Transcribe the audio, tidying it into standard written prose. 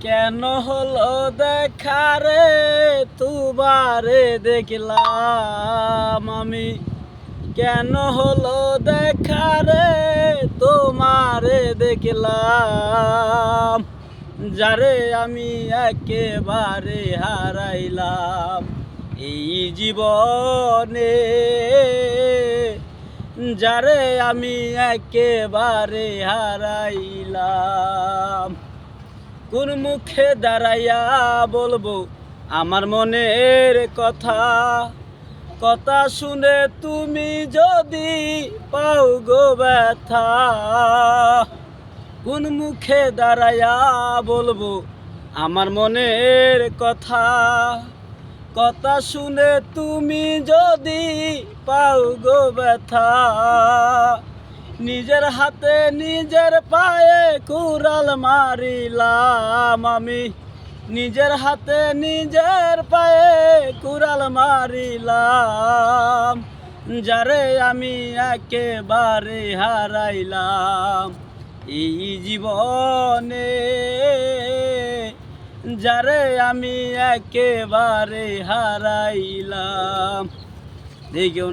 কেন হলো দেখা রে তুবারে দেখলাম আমি, কেন হলো দেখা রে তোমারে দেখলাম, যারে আমি একেবারে হারাইলাম এই জীবনে, যারে আমি একেবারে হারাইলাম। কোন মুখে দাঁড়াইয়া বলবো আমার মনের কথা, কথা শুনে তুমি যদি পাও গো ব্যথা। কোন মুখে দাঁড়াইয়া বলবো আমার মনের কথা, কথা শুনে তুমি যদি পাও গো ব্যথা। নিজের হাতে নিজের পায়ে কুড়াল মারিলাম আমি, নিজের হাতে নিজের পায়ে কুড়াল মারিলাম, যারে আমি একেবারে হারাইলাম এই জীবনে, যারে আমি একেবারে হারাইলাম। দেখে